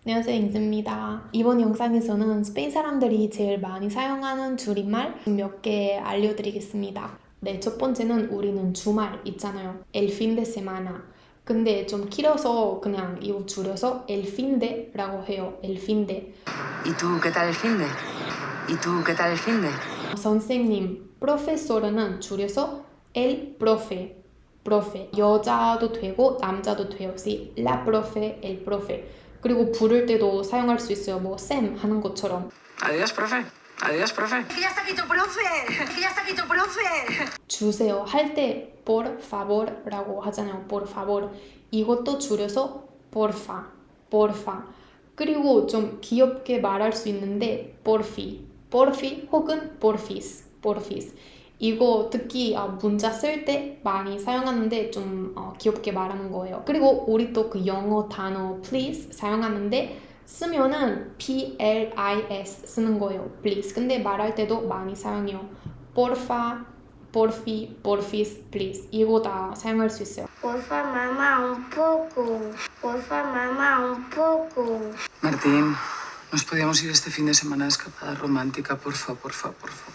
안녕하세요, 인즈입니다. 이번 영상에서는 스페인 사람들이 제일 많이 사용하는 줄임말 몇 개 알려드리겠습니다. 네, 첫 번째는 우리는 주말 있잖아요. El fin de semana. 근데 좀 길어서 그냥 이거 줄여서 el fin de라고 해요. el fin de. ¿Y tú qué tal el finde? ¿Y tú qué tal el finde? 선생님, profesor은 줄여서 el profe. profe. 여자도 되고 남자도 돼요. Sí, la profe, el profe. 그리고 부를 때도 사용할 수 있어요. 뭐 쌤 하는 것처럼. Adiós, profe. Adiós, profe. ¡Que ya está aquí tu profe! ¡Que ya está aquí tu profe! 주세요 할 때 por favor라고 하잖아요. por favor. 이것도 줄여서 porfa, porfa. 그리고 좀 귀엽게 말할 수 있는데 porfi, porfi 혹은 porfis, porfis. 이거 특히 문자 쓸 때 많이 사용하는데 좀 귀엽게 말하는 거예요. 그리고 우리 또 그 영어 단어 please 사용하는데 쓰면은 PLIS 쓰는 거예요. please. 근데 말할 때도 많이 사용해요. porfa, porfi, porfis, please. 이거 다 사용할 수 있어요. Porfa, mamá, un poco. Porfa, mamá, un poco. Martín, nos podíamos ir este fin de semana de escapada romántica, porfa, porfa, porfa.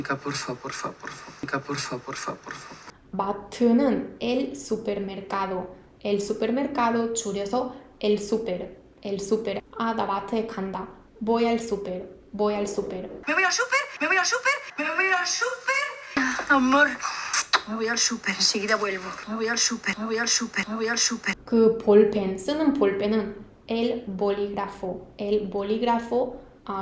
Porfa, porfa, porfa. Porfa, porfa, porfa. 마트는 el supermercado. el supermercado 줄여서 el super, el super. 나 마트에 간다. voy al super, voy al super. ¿Me voy al súper? ¿Me voy al súper? ¿Me voy al súper? Amor, me voy al súper. Enseguida vuelvo. Me voy al súper. Me voy al súper. Me voy al súper. 그 볼펜, 쓰는 볼펜은 el bolígrafo. el bolígrafo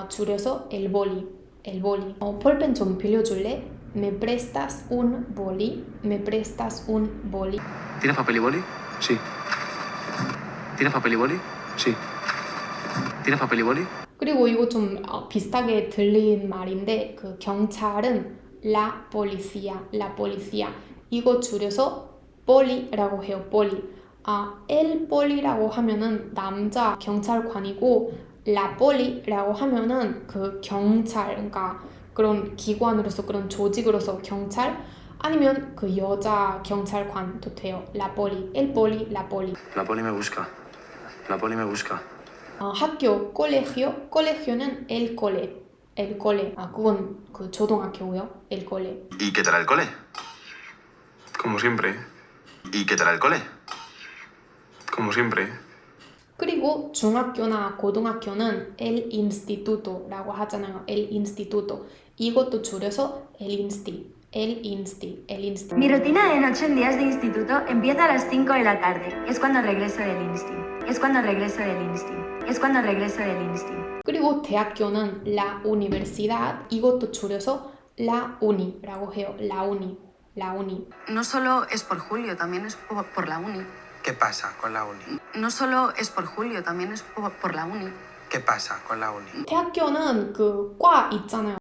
줄여서 el boli, el boli. 볼펜 좀 빌려줄래? ¿Me prestas un boli? ¿Me prestas un boli? ¿Tienes papel y boli? Sí. ¿Tienes papel y boli? Sí. ¿Tienes papel y boli? 그리고 이거 좀 비슷하게 들린 말인데 그 경찰은 la policía, la policía. 이거 줄여서 poli라고 해요. poli. el poli라고 하면은 남자 경찰관이고 la poli라고 하면은 그 경찰, 그러니까 그런 기관으로서 그런 조직으로서 경찰 아니면 그 여자 경찰관도 돼요. la poli, el poli, la poli. La poli me busca. La poli me busca. 학교, colegio, colegio는 el cole, el cole. 그건 그 초등학교고요. el cole. ¿Y qué tal el cole? Como siempre. ¿Y qué tal el cole? Como siempre. 그리고 중학교나 고등학교는 el instituto라고 하잖아요. el instituto. 이것도 줄여서 el insti, el insti, el insti. Mi rutina de noche en días de instituto empieza a las 5 de la tarde. Es cuando regreso del insti. Es cuando regreso del insti. Es cuando regreso del insti. 그리고 대학교는 la universidad. 이것도 줄여서 la uni라고 해요. la uni, la uni. No solo es por Julio, también es por la uni. ¿Qué pasa con la uni? No solo es por Julio, también es por la uni. ¿Qué pasa con la uni? 대학교는 그 과 있잖아요.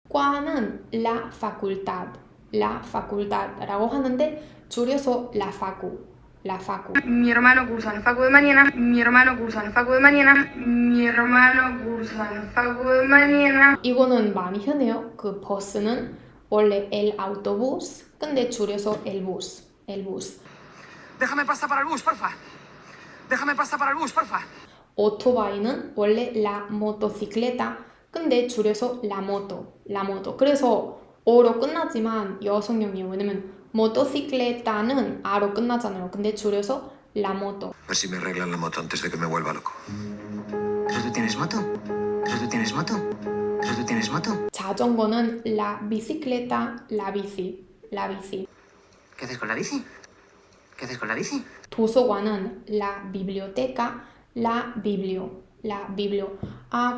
과는 la facultad, la facultad라고 하는데 줄여서 la facu, la facu. Mi hermano cursa en facu de mañana. Mi hermano cursa en facu de mañana. Mi hermano cursa en facu de mañana. 이거는 많이 흔해요. 그 버스는 원래 el autobús, 근데 줄여서 el bus, el bus. Déjame pasar para el bus, porfa. Déjame pasar para el bus, porfa. 오토바이는 원래 la motocicleta, 근데 줄여서 la moto, la moto. 그래서 어로 끝나지만 여성형이에요. 왜냐면 motocicleta는 아로 끝나잖아요. 근데 줄여서 la moto. A ver si me arreglan la moto antes de que me vuelva loco. ¿Pero tú tienes moto? ¿Pero tú tienes moto? ¿Pero tú tienes moto? 자전거는 la bicicleta, la bici, la bici. ¿Qué haces con la bici? ¿Qué haces con la bici? 도서관은 la biblioteca, la biblio, la biblio.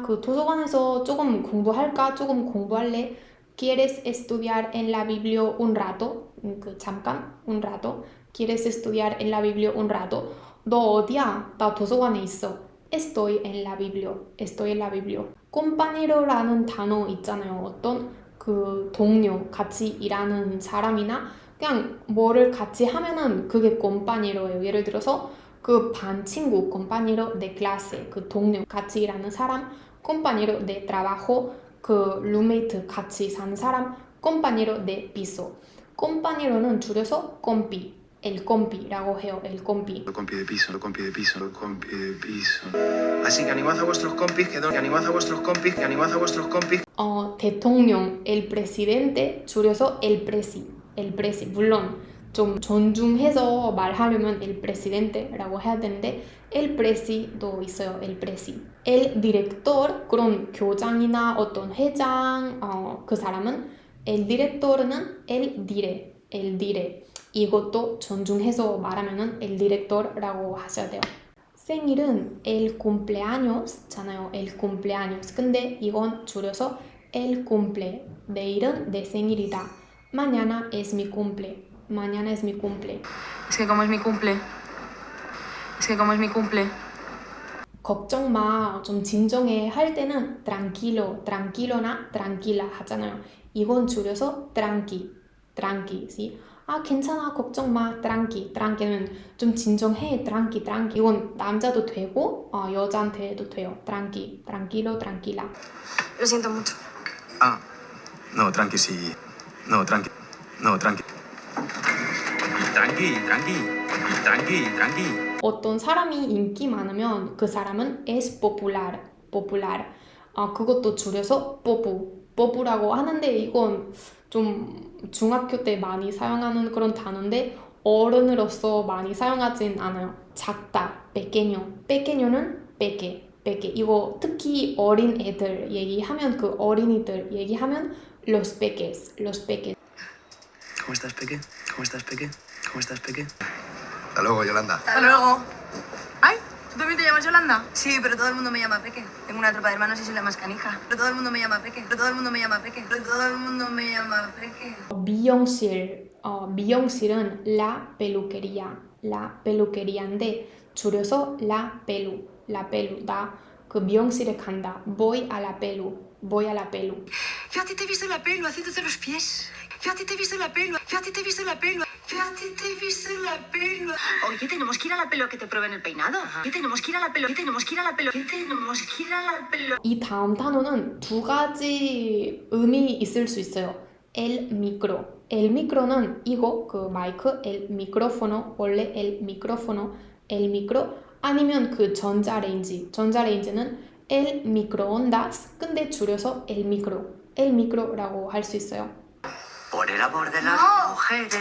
그 도서관에서 조금 공부할까? 조금 공부할래? ¿Quieres estudiar en la biblio un rato? 그 잠깐, un rato. ¿Quieres estudiar en la biblio un rato? 너 어디야? 나 도서관에 있어. Estoy en la biblio, estoy en la biblio. compañero라는 단어 있잖아요. 어떤 그 동료, 같이 일하는 사람이나 그냥 뭐를 같이 하면은 그게 compañero예요. 예를 들어서 그 반 친구, compañero de clase, 그 동료, 같이 일하는 사람, compañero de trabajo, 그 룸메이트 같이 사는 사람, compañero de piso. compañero는 줄여서 compi, el compi라고 해요. el compi. Lo compi de piso, lo compi de piso, lo compi de piso. Así que animad a vuestros compis, que animad a vuestros compis, que animad a vuestros compis. 대통령, el presidente, 줄여서 el presi. 물론 좀 존중해서 말하려면 el presidente라고 해야 되는데 el presi도 있어요. el presi. el director, 그런 교장이나 어떤 회장, 그 사람은 el director는 el dire. 이것도 존중해서 말하면은 el director라고 하셔야 돼요. 생일은 el cumpleaños잖아요. el cumpleaños. 근데 이건 줄여서 el cumple. 내일은 내 생일이다. Mañana es mi cumple. Mañana es mi cumple. Es que como es mi cumple. Es que como es mi cumple. 걱정 마, 좀 진정해 할 때는 tranquilo, tranquilo나 tranquila 하잖아요. 이건 줄여서 tranqui, ¿sí? 아 괜찮아, 걱정 마, tranqui는 좀 진정해, tranqui. 이건 남자도 되고 여자한테도 돼요. tranquilo, tranquila. Lo siento mucho. Ah, no, tranqui, sí. No, tranqui. Tranqui. 어떤 사람이 인기 많으면 그 사람은 es popular. 그것도 줄여서 뽀뽀라고 하는데 이건 좀 중학교 때 많이 사용하는 그런 단어인데 어른으로서 많이 사용하진 않아요. 작다, pequeño는 peque. 이거 특히 어린 애들 얘기하면 그 어린이들 얘기하면 los peques. ¿Cómo estás, Peque? Hasta luego, Yolanda. Hasta luego. Ay, ¿tú también te llamas Yolanda? Sí, pero todo el mundo me llama Peque. Tengo una tropa de hermanos y soy la más canija. Pero todo el mundo me llama Peque. 미용실은 la peluqueria인데 줄여서 la pelu. 나 그 미용실에 간다. Voy a la pelu. Yo a ti te he visto en la pelu haciéndote los pies. Oye, tenemos que ir a la pelu a que te prueben el peinado. Tenemos que ir a la pelu. 이 다음 단어는 두 가지 의미 있을 수 있어요. el micro는 이거 그 마이크 el micrófono 원래 el micro 아니면 그 전자레인지는 el microondas 근데 줄여서 el micro라고 할 수 있어요. Por el amor de las mujeres.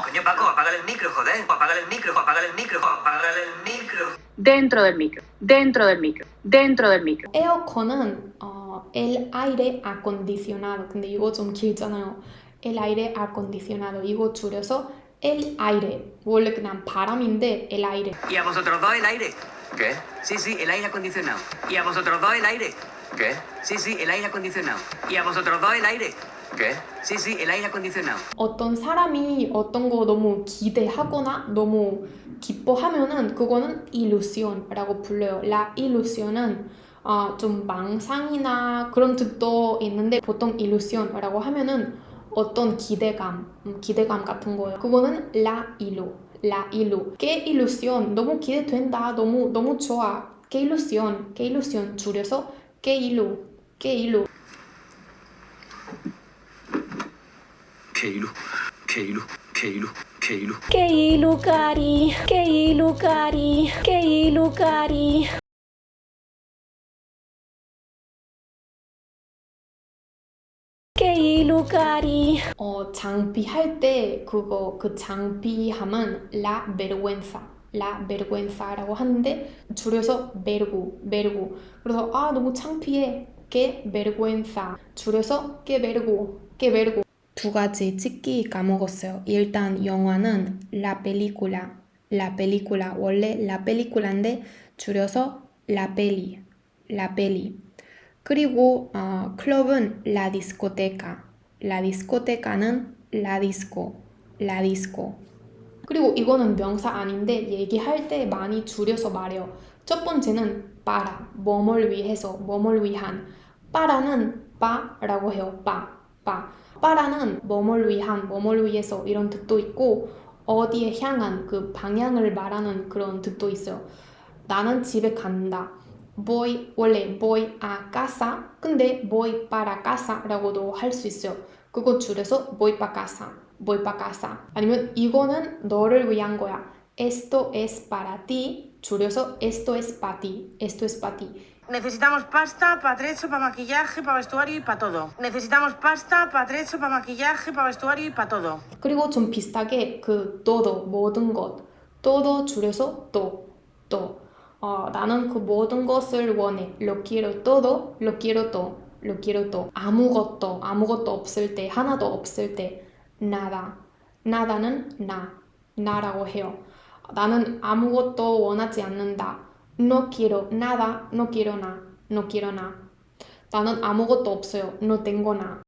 Coño, Paco, apágale el micro, joder. Apágale el micro. Dentro del micro. 에어컨은 el aire acondicionado. 근데 이거 좀 길잖아요. el aire acondicionado. 이거 줄여서 el aire. 원래 그냥 바람인데 el aire. Y a vosotros dos el aire. ¿Qué? Sí, el aire acondicionado. Y a vosotros dos el aire. ¿Qué? Sí, el aire acondicionado. Y a vosotros dos el aire. ¿Qué? Sí, el aire acondicionado. 어떤 사람이 어떤 거 너무 기대하거나 너무 기뻐하면은 그거는 ilusion이라고 불러요. La ilusion은 좀 망상이나 그런 뜻도 있는데 보통 ilusion이라고 하면은 어떤 기대감 같은 거예요. 그거는 la ilu. Qué ilusión. 너무 기대된다. 너무 좋아. Qué ilusión. 줄여서 qué ilu. ¿Qué ilu, cari? 장비할 때 그 장비함은 la vergüenza라고 하는데 줄여서 vergo. 그래서 너무 창피해. que vergüenza. 줄여서 que vergo. 두 가지 찍기 까먹었어요. 일단 영화는 la película. 원래 la película인데 줄여서 la peli. 그리고 클럽은 la discoteca. discoteca는 la disco. 그리고 이거는 명사 아닌데 얘기할 때 많이 줄여서 말해요. 첫 번째는 para, 뭐뭘 위해서, 뭐뭘 위한. para는 pa라고 해요. para는 뭐뭘 위한, 뭐뭘 위해서 이런 뜻도 있고 어디에 향한 그 방향을 말하는 그런 뜻도 있어요. 나는 집에 간다. 원래 voy a casa 근데 voy para casa라고도 할 수 있어요. 그거 줄여서 voy para casa. voy pa casa. 아니면 이거는 너를 위한 거야. Esto es para ti. 줄여서 esto es para ti. Esto es para ti. Necesitamos pasta, para atrecho, para maquillaje, para vestuario y para todo. Necesitamos pasta, para atrecho, para maquillaje, para vestuario y para todo. 그리고 좀 비슷하게 그 todo 모든 것. todo 줄여서 to. 나는 그 모든 것을 원해. Lo quiero todo, lo quiero todo, lo quiero todo. 아무것도 없을 때, 하나도 없을 때, nada. nada는 나라고 해요. 나는 아무것도 원하지 않는다. No quiero nada, no quiero nada, no quiero nada. 나는 아무것도 없어요. No tengo nada.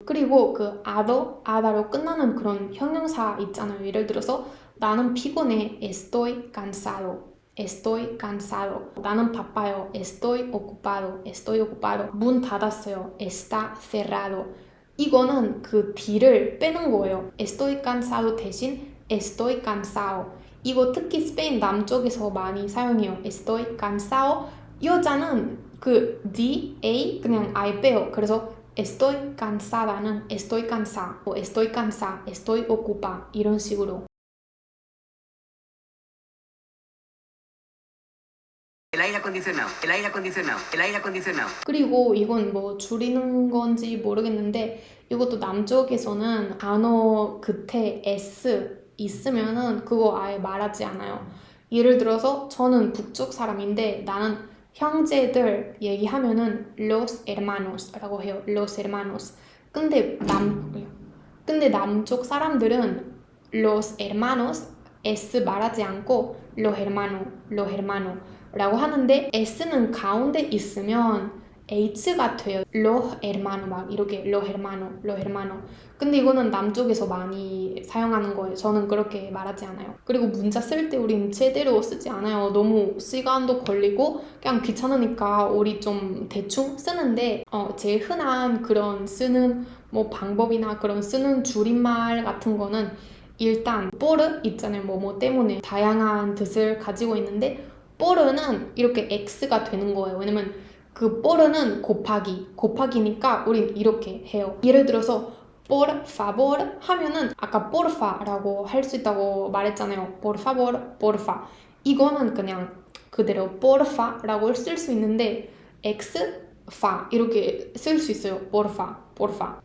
그리고 그 아다로 끝나는 그런 형용사 있잖아요. 예를 들어서 나는 피곤해. Estoy cansado. Estoy cansado. 나는 바빠요. Estoy ocupado. Estoy ocupado. 문 닫았어요. Está cerrado. 이거는 그 D를 빼는 거예요. Estoy cansado 대신 Estoy cansado. 이거 특히 스페인 남쪽에서 많이 사용해요. Estoy cansado. 여자는 그 D, A 그냥 I 빼요. 그래서 Estoy cansada는 estoy cansada, o estoy cansada, estoy ocupada 이런 식으로. El aire acondicionado, el aire acondicionado, el aire acondicionado. 그리고 이건 뭐 줄이는 건지 모르겠는데 이것도 남쪽에서는 단어 끝에 S 있으면은 그거 아예 말하지 않아요. 예를 들어서 저는 북쪽 사람인데 나는 형제들 얘기하면은 los hermanos라고 해요. los hermanos. 근데 남쪽 사람들은 los hermanos s 말하지 않고 los hermanos라고 하는데 s는 가운데 있으면 h가 돼요. los hermanos 막 이렇게 los hermanos. 근데 이거는 남쪽에서 많이 사용하는 거예요. 저는 그렇게 말하지 않아요. 그리고 문자 쓸 때 우린 제대로 쓰지 않아요. 너무 시간도 걸리고 그냥 귀찮으니까 우리 좀 대충 쓰는데 제일 흔한 그런 쓰는 뭐 방법이나 그런 쓰는 줄임말 같은 거는 일단 por 있잖아요. 뭐 때문에 다양한 뜻을 가지고 있는데 por는 이렇게 x가 되는 거예요. 왜냐면 그 por는 곱하기니까 우린 이렇게 해요. 예를 들어서 por favor 하면은 아까 porfa라고 할 수 있다고 말했잖아요. por favor, porfa. 이거는 그냥 그대로 porfa라고 쓸 수 있는데 fa 이렇게 쓸 수 있어요. porfa.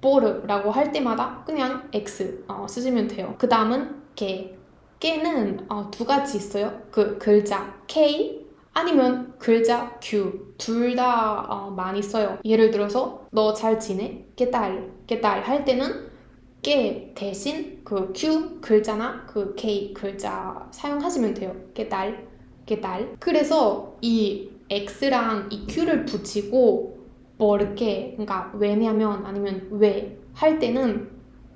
por라고 할 때마다 그냥 x 쓰시면 돼요. 그 다음은 깨는 두 가지 있어요. 그 글자 k 아니면 글자 Q 둘 다 많이 써요. 예를 들어서 너 잘 지내? ¿Qué tal? 할 때는 깨 대신 그 Q 글자나 그 K 글자 사용하시면 돼요. ¿Qué tal? 그래서 이 X랑 이 Q를 붙이고 porque 그러니까 왜냐면 아니면 왜 할 때는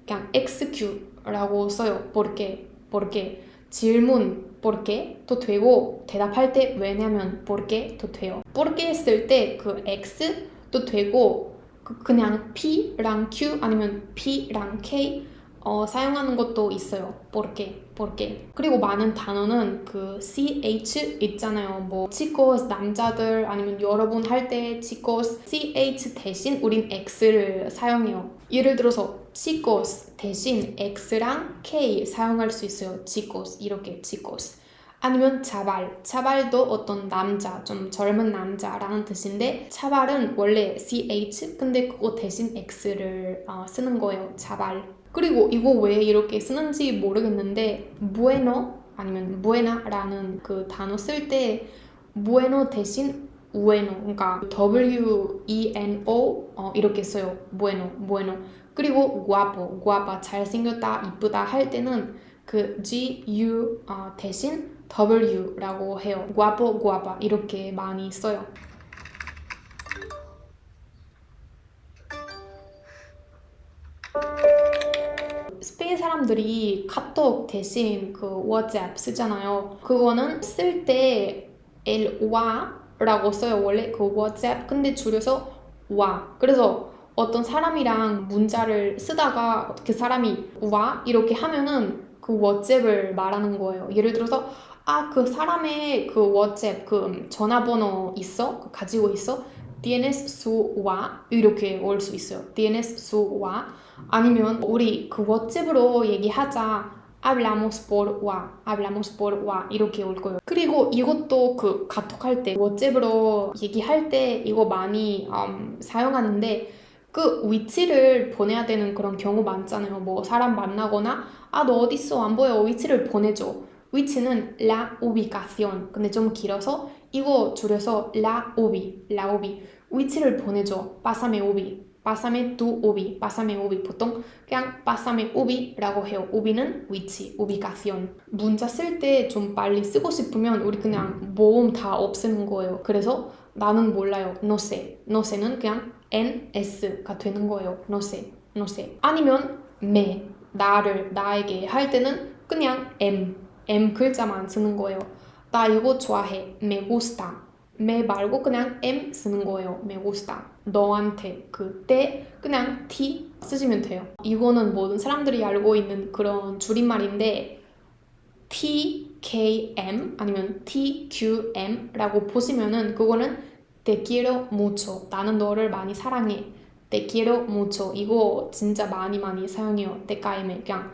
그냥 XQ라고 써요. porque 질문 porque 도 되고 대답할 때 왜냐면 porque 도 돼요. porque 쓸 때 그 x도 되고 그냥 p랑 q 아니면 p랑 k 사용하는 것도 있어요. porque 그리고 많은 단어는 그 ch 있잖아요. 뭐 chicos 남자들 아니면 여러분 할 때 chicos ch 대신 우린 x를 사용해요. 예를 들어서 chicos 대신 x랑 k 사용할 수 있어요. chicos 이렇게 chicos. 아니면 차발도 어떤 남자, 좀 젊은 남자라는 뜻인데 차발은 원래 ch 근데 그거 대신 x를 쓰는 거예요. 차발. 그리고 이거 왜 이렇게 쓰는지 모르겠는데 bueno 아니면 buena라는 그 단어 쓸 때 bueno 대신 bueno 그러니까 w-e-n-o 이렇게 써요. bueno. 그리고 guapa 잘생겼다, 이쁘다 할 때는 그 g-u 대신 w라고 해요. guapa 이렇게 많이 써요. 스페인 사람들이 카톡 대신 그 WhatsApp 쓰잖아요. 그거는 쓸 때 el 와라고 써요. 원래 그 WhatsApp 근데 줄여서 와. 그래서 어떤 사람이랑 문자를 쓰다가 그 사람이 와 이렇게 하면은 그 WhatsApp을 말하는 거예요. 예를 들어서 아, 그 사람의 그 WhatsApp 그 전화번호 있어? 그 가지고 있어? Tienes su wa? 이렇게 올 수 있어요. Tienes su wa? 아니면 우리 그 WhatsApp으로 얘기하자. Hablamos por wa 이렇게 올 거예요. 그리고 이것도 그 카톡할 때 WhatsApp으로 얘기할 때 이거 많이 사용하는데 그 위치를 보내야 되는 그런 경우 많잖아요. 뭐 사람 만나거나 아, 너 어디 있어? 안 보여. 위치를 보내줘. 위치는 la ubicación. 근데 좀 길어서 이거 줄여서 la ubi. 위치를 보내줘. pásame ubi. pásame tu ubi. pásame ubi. 보통 그냥 pásame ubi라고 해요. ubi는 위치, ubicación. 문자 쓸 때 좀 빨리 쓰고 싶으면 우리 그냥 모음 다 없애는 거예요. 그래서 나는 몰라요. no sé. no sé는 그냥 NS가 되는 거예요. no sé. 아니면 나에게 할 때는 그냥 M 글자만 쓰는 거예요. 나 이거 좋아해. me gusta. me 말고 그냥 M 쓰는 거예요. me gusta. 너한테 그때 그냥 T 쓰시면 돼요. 이거는 모든 사람들이 알고 있는 그런 줄임말인데 TKM 아니면 TQM라고 보시면은 그거는 te quiero mucho. 나는 너를 많이 사랑해. te quiero mucho. 이거 진짜 많이 사용해요. te caeme. 그냥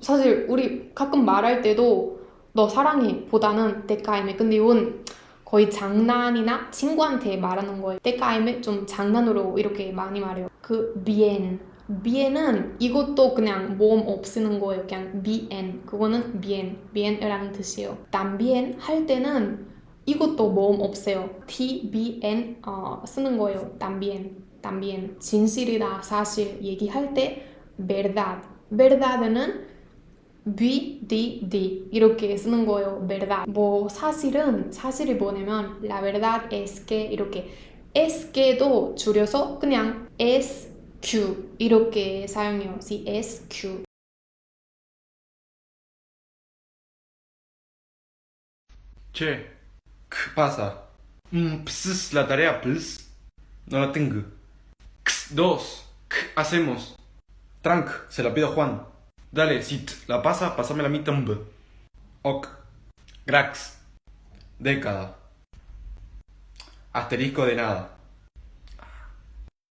사실 우리 가끔 말할 때도 너 사랑해 보다는 te caeme. 근데 이건 거의 장난이나 친구한테 말하는 거예요. te caeme 좀 장난으로 이렇게 많이 말해요. 그 bien은 이것도 그냥 모음 없애는 거예요. 그냥 bien. 그거는 bien이라는 뜻이에요. también 할 때는 이것도 모음 없애요. tbn 쓰는 거예요. también. 진실이다, 사실 얘기할 때 verdad는 di 이렇게 쓰는 거예요. verdad. 뭐 사실이 뭐냐면 la verdad es que 이렇게 es que도 줄여서 그냥 SQ 이렇게 사용해요. si SQ. Che, ¿qué pasa? Pss, la tarea, pss. No la tengo. Dos, ¿qué hacemos? Trank, se la pido a Juan. Dale, si la pasa, pásamela a mí también. Ok. Grax. Década. Asterisco de nada.